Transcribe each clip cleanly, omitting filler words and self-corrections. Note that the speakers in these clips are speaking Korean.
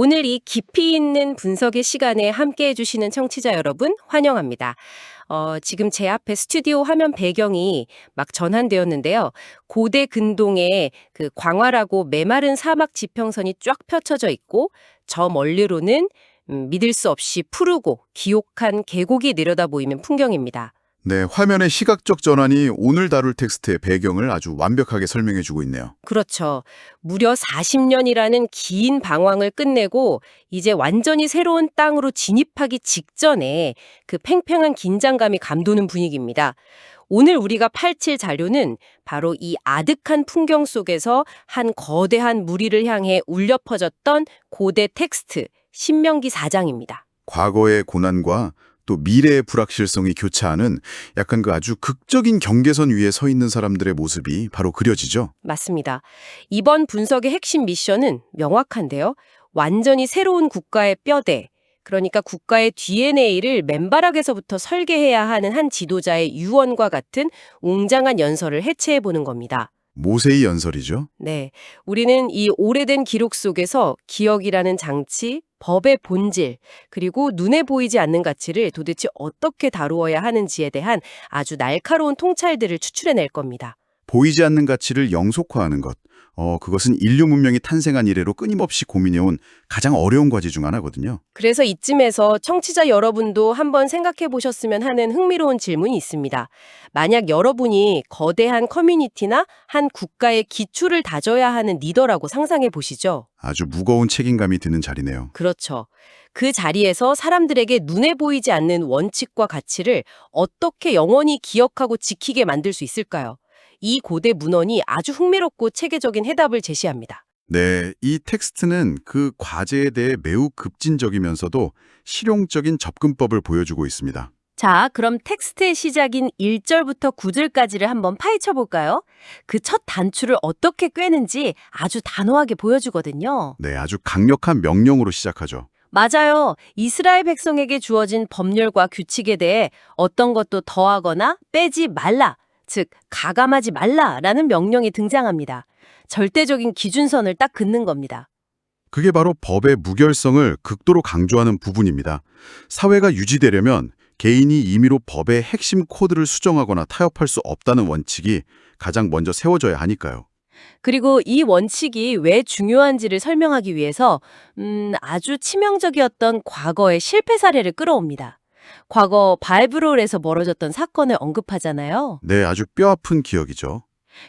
오늘 이 깊이 있는 분석의 시간에 함께 해주시는 청취자 여러분 환영합니다. 지금 제 앞에 스튜디오 화면 배경이 막 전환되었는데요. 고대 근동에 그 광활하고 메마른 사막 지평선이 쫙 펼쳐져 있고 저 멀리로는 믿을 수 없이 푸르고 기옥한 계곡이 내려다 보이는 풍경입니다. 네, 화면의 시각적 전환이 오늘 다룰 텍스트의 배경을 아주 완벽하게 설명해주고 있네요. 그렇죠. 무려 40년이라는 긴 방황을 끝내고 이제 완전히 새로운 땅으로 진입하기 직전에 그 팽팽한 긴장감이 감도는 분위기입니다. 오늘 우리가 펼칠 자료는 바로 이 아득한 풍경 속에서 한 거대한 무리를 향해 울려 퍼졌던 고대 텍스트, 신명기 4장입니다. 과거의 고난과 또 미래의 불확실성이 교차하는 약간 그 아주 극적인 경계선 위에 서 있는 사람들의 모습이 바로 그려지죠. 맞습니다. 이번 분석의 핵심 미션은 명확한데요. 완전히 새로운 국가의 뼈대, 그러니까 국가의 DNA를 맨바닥에서부터 설계해야 하는 한 지도자의 유언과 같은 웅장한 연설을 해체해보는 겁니다. 모세의 연설이죠. 네, 우리는 이 오래된 기록 속에서 기억이라는 장치, 법의 본질, 그리고 눈에 보이지 않는 가치를 도대체 어떻게 다루어야 하는지에 대한 아주 날카로운 통찰들을 추출해낼 겁니다. 보이지 않는 가치를 영속화하는 것. 그것은 인류 문명이 탄생한 이래로 끊임없이 고민해온 가장 어려운 과제 중 하나거든요. 그래서 이쯤에서 청취자 여러분도 한번 생각해 보셨으면 하는 흥미로운 질문이 있습니다. 만약 여러분이 거대한 커뮤니티나 한 국가의 기초를 다져야 하는 리더라고 상상해 보시죠. 아주 무거운 책임감이 드는 자리네요. 그렇죠. 그 자리에서 사람들에게 눈에 보이지 않는 원칙과 가치를 어떻게 영원히 기억하고 지키게 만들 수 있을까요? 이 고대 문헌이 아주 흥미롭고 체계적인 해답을 제시합니다. 네, 이 텍스트는 그 과제에 대해 매우 급진적이면서도 실용적인 접근법을 보여주고 있습니다. 자, 그럼 텍스트의 시작인 1절부터 9절까지를 한번 파헤쳐 볼까요? 그 첫 단추를 어떻게 꿰는지 아주 단호하게 보여주거든요. 네, 아주 강력한 명령으로 시작하죠. 맞아요. 이스라엘 백성에게 주어진 법률과 규칙에 대해 어떤 것도 더하거나 빼지 말라, 즉 가감하지 말라라는 명령이 등장합니다. 절대적인 기준선을 딱 긋는 겁니다. 그게 바로 법의 무결성을 극도로 강조하는 부분입니다. 사회가 유지되려면 개인이 임의로 법의 핵심 코드를 수정하거나 타협할 수 없다는 원칙이 가장 먼저 세워져야 하니까요. 그리고 이 원칙이 왜 중요한지를 설명하기 위해서 아주 치명적이었던 과거의 실패 사례를 끌어옵니다. 과거 바알브롤에서 벌어졌던 사건을 언급하잖아요. 네, 아주 뼈아픈 기억이죠.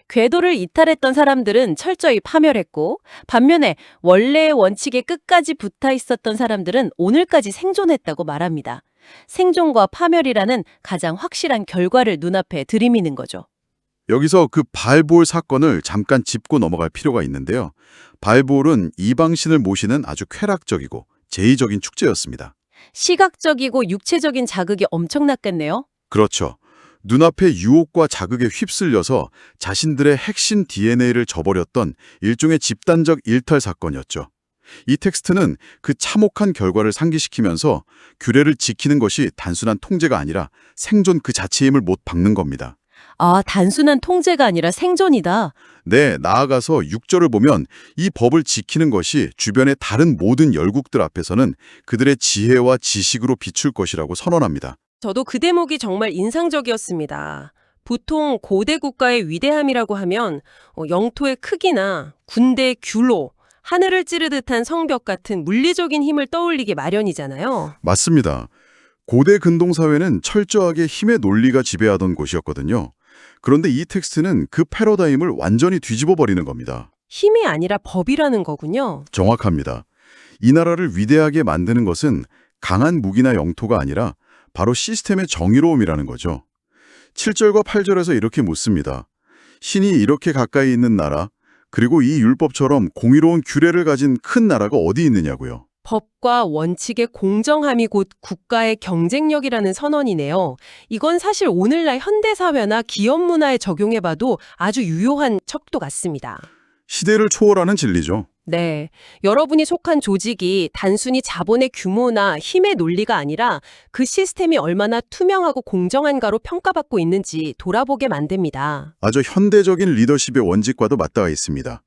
궤도를 이탈했던 사람들은 철저히 파멸했고 반면에 원래의 원칙에 끝까지 붙어 있었던 사람들은 오늘까지 생존했다고 말합니다. 생존과 파멸이라는 가장 확실한 결과를 눈앞에 들이미는 거죠. 여기서 그 바알볼 사건을 잠깐 짚고 넘어갈 필요가 있는데요. 바알볼은 이방신을 모시는 아주 쾌락적이고 제의적인 축제였습니다. 시각적이고 육체적인 자극이 엄청났겠네요. 그렇죠. 눈앞의 유혹과 자극에 휩쓸려서 자신들의 핵심 DNA를 저버렸던 일종의 집단적 일탈 사건이었죠. 이 텍스트는 그 참혹한 결과를 상기시키면서 규례를 지키는 것이 단순한 통제가 아니라 생존 그 자체임을 못 박는 겁니다. 아, 단순한 통제가 아니라 생존이다. 네, 나아가서 6절을 보면 이 법을 지키는 것이 주변의 다른 모든 열국들 앞에서는 그들의 지혜와 지식으로 비출 것이라고 선언합니다. 저도 그 대목이 정말 인상적이었습니다. 보통 고대 국가의 위대함이라고 하면 영토의 크기나 군대의 규로, 하늘을 찌르듯한 성벽 같은 물리적인 힘을 떠올리게 마련이잖아요. 맞습니다. 고대 근동사회는 철저하게 힘의 논리가 지배하던 곳이었거든요. 그런데 이 텍스트는 그 패러다임을 완전히 뒤집어 버리는 겁니다. 힘이 아니라 법이라는 거군요. 정확합니다. 이 나라를 위대하게 만드는 것은 강한 무기나 영토가 아니라 바로 시스템의 정의로움이라는 거죠. 7절과 8절에서 이렇게 묻습니다. 신이 이렇게 가까이 있는 나라, 그리고 이 율법처럼 공의로운 규례를 가진 큰 나라가 어디 있느냐고요. 법과 원칙의 공정함이 곧 국가의 경쟁력이라는 선언이네요. 이건 사실 오늘날 현대사회나 기업 문화에 적용해봐도 아주 유효한 척도 같습니다. 시대를 초월하는 진리죠. 네, 여러분이 속한 조직이 단순히 자본의 규모나 힘의 논리가 아니라 그 시스템이 얼마나 투명하고 공정한가로 평가받고 있는지 돌아보게 만듭니다. 아주 현대적인 리더십의 원칙과도 맞닿아 있습니다.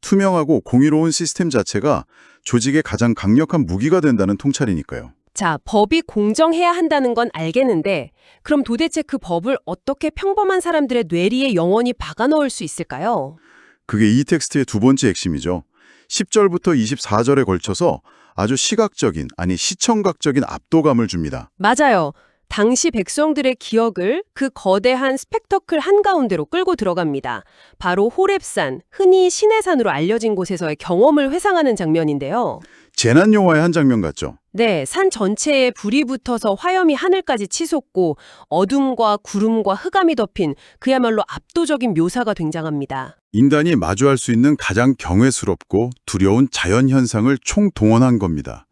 투명하고 공의로운 시스템 자체가 조직의 가장 강력한 무기가 된다는 통찰이니까요. 자, 법이 공정해야 한다는 건 알겠는데 그럼 도대체 그 법을 어떻게 평범한 사람들의 뇌리에 영원히 박아넣을 수 있을까요? 그게 이 텍스트의 두 번째 핵심이죠. 10절부터 24절에 걸쳐서 아주 시각적인, 아니 시청각적인 압도감을 줍니다. 맞아요. 당시 백성들의 기억을 그 거대한 스펙터클 한가운데로 끌고 들어갑니다. 바로 호렙산, 흔히 신의 산으로 알려진 곳에서의 경험을 회상하는 장면인데요. 재난 영화의 한 장면 같죠? 네, 산 전체에 불이 붙어서 화염이 하늘까지 치솟고 어둠과 구름과 흑암이 덮인 그야말로 압도적인 묘사가 등장합니다. 인간이 마주할 수 있는 가장 경외스럽고 두려운 자연현상을 총동원한 겁니다.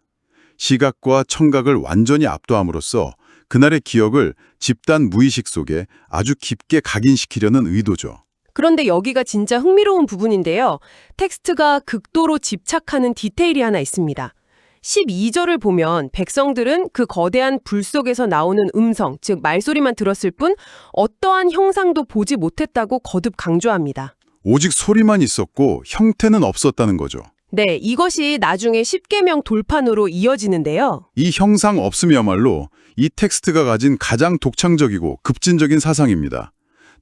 시각과 청각을 완전히 압도함으로써 그날의 기억을 집단 무의식 속에 아주 깊게 각인시키려는 의도죠. 그런데 여기가 진짜 흥미로운 부분인데요. 텍스트가 극도로 집착하는 디테일이 하나 있습니다. 12절을 보면 백성들은 그 거대한 불 속에서 나오는 음성, 즉 말소리만 들었을 뿐 어떠한 형상도 보지 못했다고 거듭 강조합니다. 오직 소리만 있었고 형태는 없었다는 거죠. 네, 이것이 나중에 십계명 돌판으로 이어지는데요. 이 형상 없음이야말로 이 텍스트가 가진 가장 독창적이고 급진적인 사상입니다.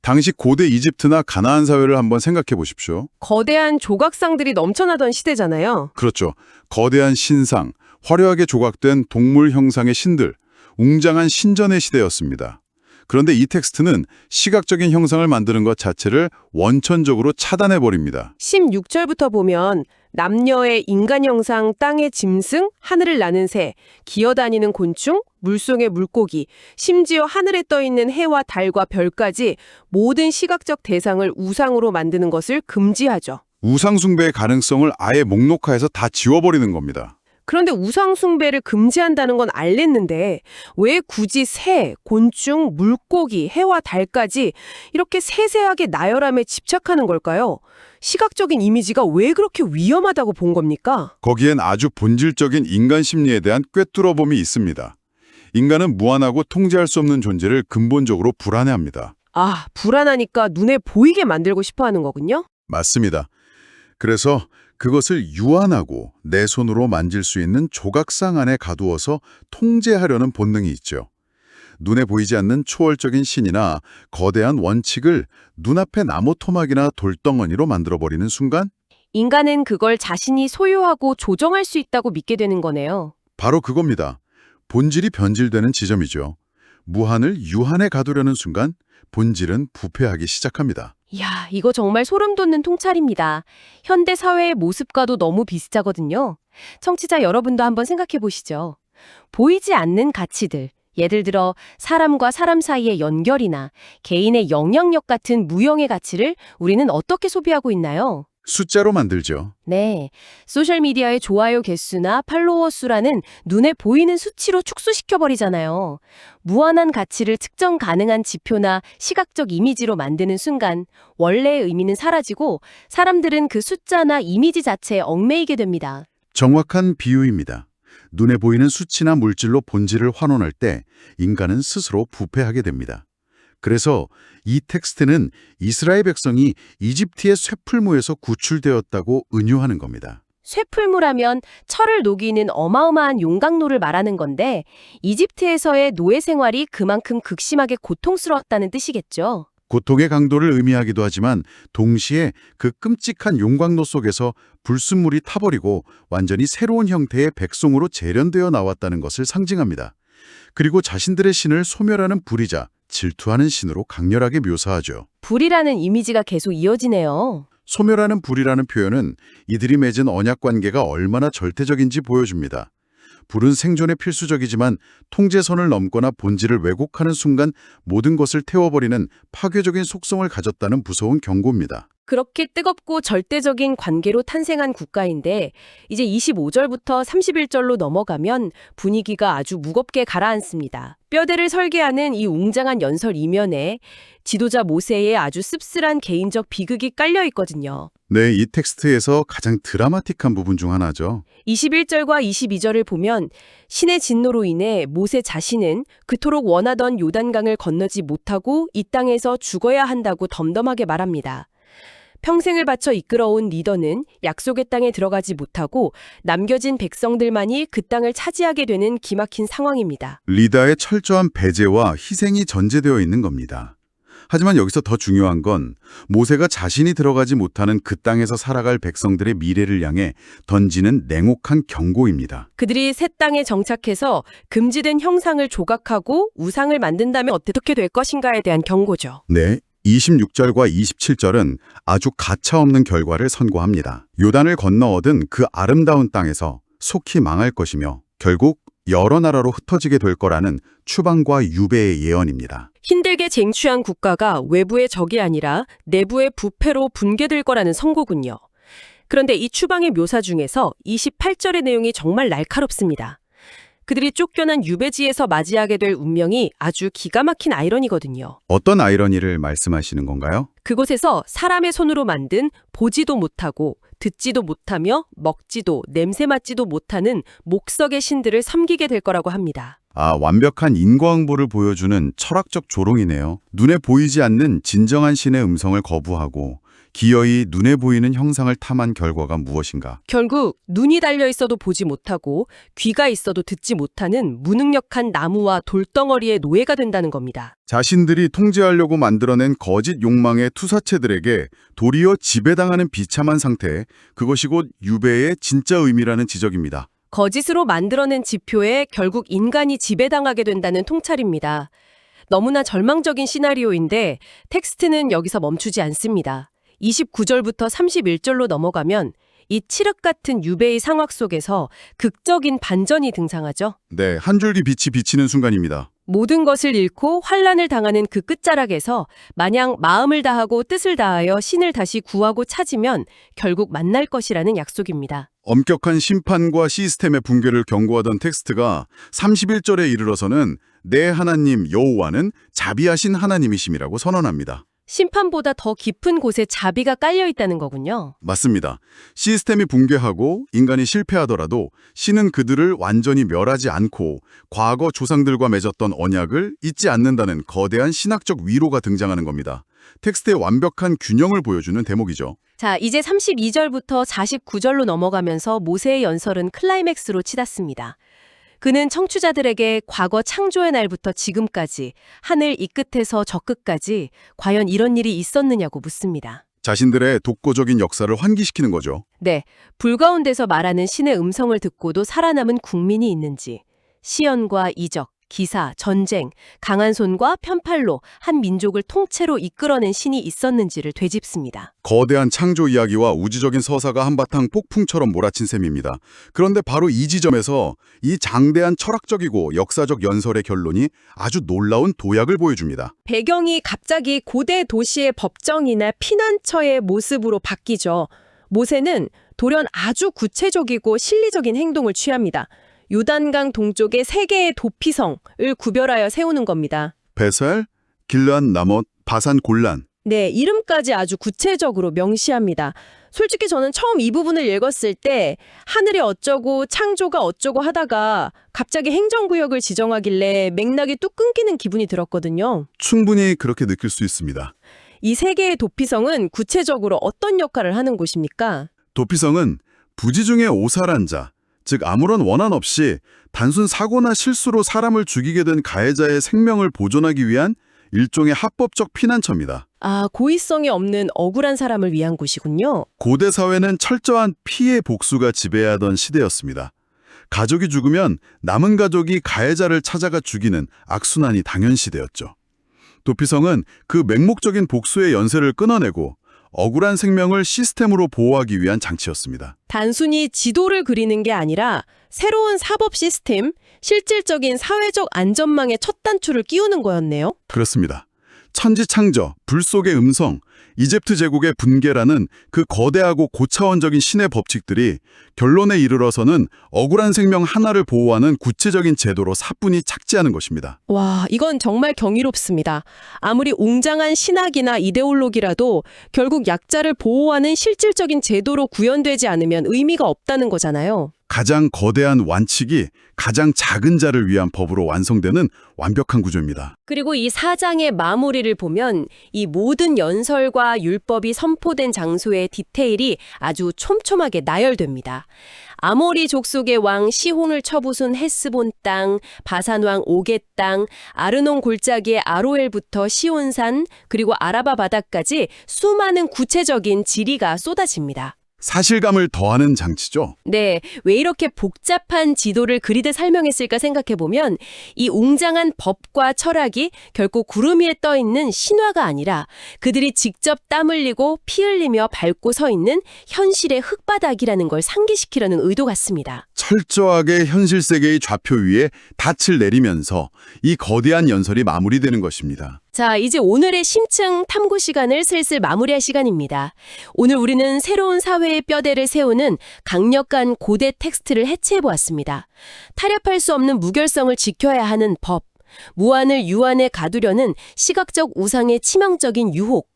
당시 고대 이집트나 가나안 사회를 한번 생각해 보십시오. 거대한 조각상들이 넘쳐나던 시대잖아요. 그렇죠. 거대한 신상, 화려하게 조각된 동물 형상의 신들, 웅장한 신전의 시대였습니다. 그런데 이 텍스트는 시각적인 형상을 만드는 것 자체를 원천적으로 차단해버립니다. 16절부터 보면 남녀의 인간 형상, 땅의 짐승, 하늘을 나는 새, 기어다니는 곤충, 물속의 물고기, 심지어 하늘에 떠있는 해와 달과 별까지 모든 시각적 대상을 우상으로 만드는 것을 금지하죠. 우상 숭배의 가능성을 아예 목록화해서 다 지워버리는 겁니다. 그런데 우상 숭배를 금지한다는 건 알겠는데 왜 굳이 새, 곤충, 물고기, 해와 달까지 이렇게 세세하게 나열함에 집착하는 걸까요? 시각적인 이미지가 왜 그렇게 위험하다고 본 겁니까? 거기엔 아주 본질적인 인간 심리에 대한 꿰뚫어봄이 있습니다. 인간은 무한하고 통제할 수 없는 존재를 근본적으로 불안해합니다. 아, 불안하니까 눈에 보이게 만들고 싶어 하는 거군요? 맞습니다. 그래서 그것을 유한하고 내 손으로 만질 수 있는 조각상 안에 가두어서 통제하려는 본능이 있죠. 눈에 보이지 않는 초월적인 신이나 거대한 원칙을 눈앞의 나무 토막이나 돌덩어리로 만들어버리는 순간 인간은 그걸 자신이 소유하고 조정할 수 있다고 믿게 되는 거네요. 바로 그겁니다. 본질이 변질되는 지점이죠. 무한을 유한에 가두려는 순간 본질은 부패하기 시작합니다. 이야, 이거 정말 소름 돋는 통찰입니다. 현대 사회의 모습과도 너무 비슷하거든요. 청취자 여러분도 한번 생각해 보시죠. 보이지 않는 가치들, 예를 들어 사람과 사람 사이의 연결이나 개인의 영향력 같은 무형의 가치를 우리는 어떻게 소비하고 있나요? 숫자로 만들죠. 네, 소셜미디어의 좋아요 개수나 팔로워 수라는 눈에 보이는 수치로 축소시켜버리잖아요. 무한한 가치를 측정 가능한 지표나 시각적 이미지로 만드는 순간 원래의 의미는 사라지고 사람들은 그 숫자나 이미지 자체에 얽매이게 됩니다. 정확한 비유입니다. 눈에 보이는 수치나 물질로 본질을 환원할 때 인간은 스스로 부패하게 됩니다. 그래서 이 텍스트는 이스라엘 백성이 이집트의 쇠풀무에서 구출되었다고 은유하는 겁니다. 쇠풀무라면 철을 녹이는 어마어마한 용광로를 말하는 건데 이집트에서의 노예 생활이 그만큼 극심하게 고통스러웠다는 뜻이겠죠. 고통의 강도를 의미하기도 하지만 동시에 그 끔찍한 용광로 속에서 불순물이 타버리고 완전히 새로운 형태의 백성으로 재련되어 나왔다는 것을 상징합니다. 그리고 자신들의 신을 소멸하는 불의자, 질투하는 신으로 강렬하게 묘사하죠. 불이라는 이미지가 계속 이어지네요. 소멸하는 불이라는 표현은 이들이 맺은 언약 관계가 얼마나 절대적인지 보여줍니다. 불은 생존에 필수적이지만 통제선을 넘거나 본질을 왜곡하는 순간 모든 것을 태워버리는 파괴적인 속성을 가졌다는 무서운 경고입니다. 그렇게 뜨겁고 절대적인 관계로 탄생한 국가인데 이제 25절부터 31절로 넘어가면 분위기가 아주 무겁게 가라앉습니다. 뼈대를 설계하는 이 웅장한 연설 이면에 지도자 모세의 아주 씁쓸한 개인적 비극이 깔려 있거든요. 네, 이 텍스트에서 가장 드라마틱한 부분 중 하나죠. 21절과 22절을 보면 신의 진노로 인해 모세 자신은 그토록 원하던 요단강을 건너지 못하고 이 땅에서 죽어야 한다고 덤덤하게 말합니다. 평생을 바쳐 이끌어온 리더는 약속의 땅에 들어가지 못하고 남겨진 백성들만이 그 땅을 차지하게 되는 기막힌 상황입니다. 리다의 철저한 배제와 희생이 전제되어 있는 겁니다. 하지만 여기서 더 중요한 건 모세가 자신이 들어가지 못하는 그 땅에서 살아갈 백성들의 미래를 향해 던지는 냉혹한 경고입니다. 그들이 새 땅에 정착해서 금지된 형상을 조각하고 우상을 만든다면 어떻게 될 것인가에 대한 경고죠. 네, 26절과 27절은 아주 가차없는 결과를 선고합니다. 요단을 건너 얻은 그 아름다운 땅에서 속히 망할 것이며 결국 여러 나라로 흩어지게 될 거라는 추방과 유배의 예언입니다. 힘들게 쟁취한 국가가 외부의 적이 아니라 내부의 부패로 붕괴될 거라는 선고군요. 그런데 이 추방의 묘사 중에서 28절의 내용이 정말 날카롭습니다. 그들이 쫓겨난 유배지에서 맞이하게 될 운명이 아주 기가 막힌 아이러니거든요. 어떤 아이러니를 말씀하시는 건가요? 그곳에서 사람의 손으로 만든 보지도 못하고 듣지도 못하며 먹지도 냄새 맡지도 못하는 목석의 신들을 섬기게 될 거라고 합니다. 완벽한 인과응보를 보여주는 철학적 조롱이네요. 눈에 보이지 않는 진정한 신의 음성을 거부하고 기어이 눈에 보이는 형상을 탐한 결과가 무엇인가? 결국 눈이 달려 있어도 보지 못하고 귀가 있어도 듣지 못하는 무능력한 나무와 돌덩어리의 노예가 된다는 겁니다. 자신들이 통제하려고 만들어낸 거짓 욕망의 투사체들에게 도리어 지배당하는 비참한 상태, 그것이 곧 유배의 진짜 의미라는 지적입니다. 거짓으로 만들어낸 지표에 결국 인간이 지배당하게 된다는 통찰입니다. 너무나 절망적인 시나리오인데 텍스트는 여기서 멈추지 않습니다. 29절부터 31절로 넘어가면 이 칠흑 같은 유배의 상황 속에서 극적인 반전이 등장하죠. 네, 한 줄기 빛이 비치는 순간입니다. 모든 것을 잃고 환란을 당하는 그 끝자락에서 마냥 마음을 다하고 뜻을 다하여 신을 다시 구하고 찾으면 결국 만날 것이라는 약속입니다. 엄격한 심판과 시스템의 붕괴를 경고하던 텍스트가 31절에 이르러서는 내 하나님 여호와는 자비하신 하나님이심이라고 선언합니다. 심판보다 더 깊은 곳에 자비가 깔려 있다는 거군요. 맞습니다. 시스템이 붕괴하고 인간이 실패하더라도 신은 그들을 완전히 멸하지 않고 과거 조상들과 맺었던 언약을 잊지 않는다는 거대한 신학적 위로가 등장하는 겁니다. 텍스트의 완벽한 균형을 보여주는 대목이죠. 자, 이제 32절부터 49절로 넘어가면서 모세의 연설은 클라이맥스로 치닫습니다. 그는 청취자들에게 과거 창조의 날부터 지금까지 하늘 이 끝에서 저 끝까지 과연 이런 일이 있었느냐고 묻습니다. 자신들의 독보적인 역사를 환기시키는 거죠. 네, 불 가운데서 말하는 신의 음성을 듣고도 살아남은 국민이 있는지, 시연과 이적, 기사, 전쟁, 강한 손과 편팔로 한 민족을 통째로 이끌어낸 신이 있었는지를 되짚습니다. 거대한 창조 이야기와 우주적인 서사가 한바탕 폭풍처럼 몰아친 셈입니다. 그런데 바로 이 지점에서 이 장대한 철학적이고 역사적 연설의 결론이 아주 놀라운 도약을 보여줍니다. 배경이 갑자기 고대 도시의 법정이나 피난처의 모습으로 바뀌죠. 모세는 돌연 아주 구체적이고 실리적인 행동을 취합니다. 요단강 동쪽의 세 개의 도피성을 구별하여 세우는 겁니다. 베살, 길르앗 나못, 바산 골란. 네, 이름까지 아주 구체적으로 명시합니다. 솔직히 저는 처음 이 부분을 읽었을 때 하늘이 어쩌고 창조가 어쩌고 하다가 갑자기 행정구역을 지정하길래 맥락이 뚝 끊기는 기분이 들었거든요. 충분히 그렇게 느낄 수 있습니다. 이 세 개의 도피성은 구체적으로 어떤 역할을 하는 곳입니까? 도피성은 부지 중에 오살한 자, 즉 아무런 원한 없이 단순 사고나 실수로 사람을 죽이게 된 가해자의 생명을 보존하기 위한 일종의 합법적 피난처입니다. 고의성이 없는 억울한 사람을 위한 곳이군요. 고대 사회는 철저한 피해 복수가 지배하던 시대였습니다. 가족이 죽으면 남은 가족이 가해자를 찾아가 죽이는 악순환이 당연시되었죠. 도피성은 그 맹목적인 복수의 연쇄를 끊어내고 억울한 생명을 시스템으로 보호하기 위한 장치였습니다. 단순히 지도를 그리는 게 아니라 새로운 사법 시스템, 실질적인 사회적 안전망의 첫 단추를 끼우는 거였네요. 그렇습니다. 천지창조, 불 속의 음성, 이집트 제국의 붕괴라는 그 거대하고 고차원적인 신의 법칙들이 결론에 이르러서는 억울한 생명 하나를 보호하는 구체적인 제도로 사뿐히 착지하는 것입니다. 와, 이건 정말 경이롭습니다. 아무리 웅장한 신학이나 이데올로기라도 결국 약자를 보호하는 실질적인 제도로 구현되지 않으면 의미가 없다는 거잖아요. 가장 거대한 완칙이 가장 작은 자를 위한 법으로 완성되는 완벽한 구조입니다. 그리고 이 4장의 마무리를 보면 이 모든 연설과 율법이 선포된 장소의 디테일이 아주 촘촘하게 나열됩니다. 아모리 족속의 왕 시혼을 쳐부순 헤스본 땅, 바산 왕 오겟 땅, 아르논 골짜기의 아로엘부터 시온산, 그리고 아라바 바다까지 수많은 구체적인 지리가 쏟아집니다. 사실감을 더하는 장치죠. 네, 왜 이렇게 복잡한 지도를 그리듯 설명했을까 생각해보면 이 웅장한 법과 철학이 결코 구름 위에 떠있는 신화가 아니라 그들이 직접 땀 흘리고 피 흘리며 밟고 서 있는 현실의 흙바닥이라는 걸 상기시키려는 의도 같습니다. 철저하게 현실 세계의 좌표 위에 닻을 내리면서 이 거대한 연설이 마무리되는 것입니다. 자, 이제 오늘의 심층 탐구 시간을 슬슬 마무리할 시간입니다. 오늘 우리는 새로운 사회의 뼈대를 세우는 강력한 고대 텍스트를 해체해보았습니다. 타협할 수 없는 무결성을 지켜야 하는 법, 무한을 유한에 가두려는 시각적 우상의 치명적인 유혹,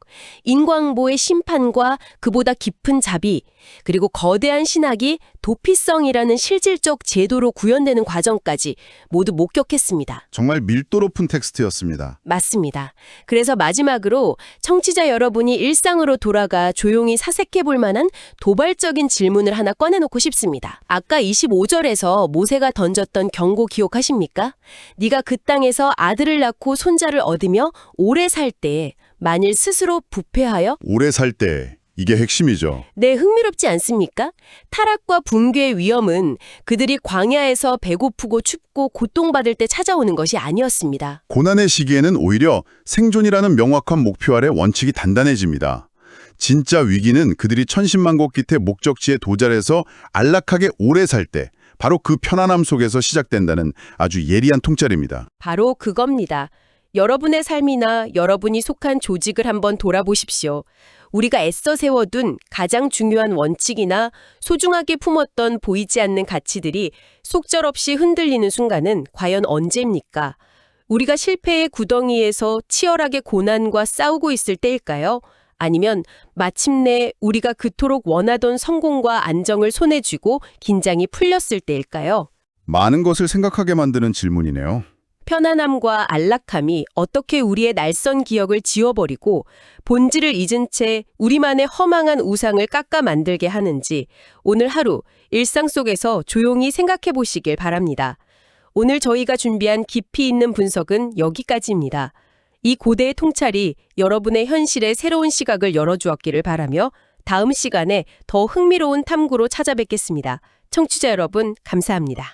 인광보의 심판과 그보다 깊은 자비, 그리고 거대한 신학이 도피성이라는 실질적 제도로 구현되는 과정까지 모두 목격했습니다. 정말 밀도 높은 텍스트였습니다. 맞습니다. 그래서 마지막으로 청취자 여러분이 일상으로 돌아가 조용히 사색해볼 만한 도발적인 질문을 하나 꺼내놓고 싶습니다. 아까 25절에서 모세가 던졌던 경고 기억하십니까? 네가 그 땅에서 아들을 낳고 손자를 얻으며 오래 살 때 만일 스스로 부패하여 오래 살 때 이게 핵심이죠. 네, 흥미롭지 않습니까? 타락과 붕괴의 위험은 그들이 광야에서 배고프고 춥고 고통받을 때 찾아오는 것이 아니었습니다. 고난의 시기에는 오히려 생존이라는 명확한 목표 아래 원칙이 단단해집니다. 진짜 위기는 그들이 천신만고 끝에 목적지에 도달해서 안락하게 오래 살 때 바로 그 편안함 속에서 시작된다는 아주 예리한 통찰입니다. 바로 그겁니다. 여러분의 삶이나 여러분이 속한 조직을 한번 돌아보십시오. 우리가 애써 세워둔 가장 중요한 원칙이나 소중하게 품었던 보이지 않는 가치들이 속절없이 흔들리는 순간은 과연 언제입니까? 우리가 실패의 구덩이에서 치열하게 고난과 싸우고 있을 때일까요? 아니면 마침내 우리가 그토록 원하던 성공과 안정을 손에 쥐고 긴장이 풀렸을 때일까요? 많은 것을 생각하게 만드는 질문이네요. 편안함과 안락함이 어떻게 우리의 낯선 기억을 지워버리고 본질을 잊은 채 우리만의 허망한 우상을 깎아 만들게 하는지 오늘 하루 일상 속에서 조용히 생각해 보시길 바랍니다. 오늘 저희가 준비한 깊이 있는 분석은 여기까지입니다. 이 고대의 통찰이 여러분의 현실에 새로운 시각을 열어주었기를 바라며 다음 시간에 더 흥미로운 탐구로 찾아뵙겠습니다. 청취자 여러분, 감사합니다.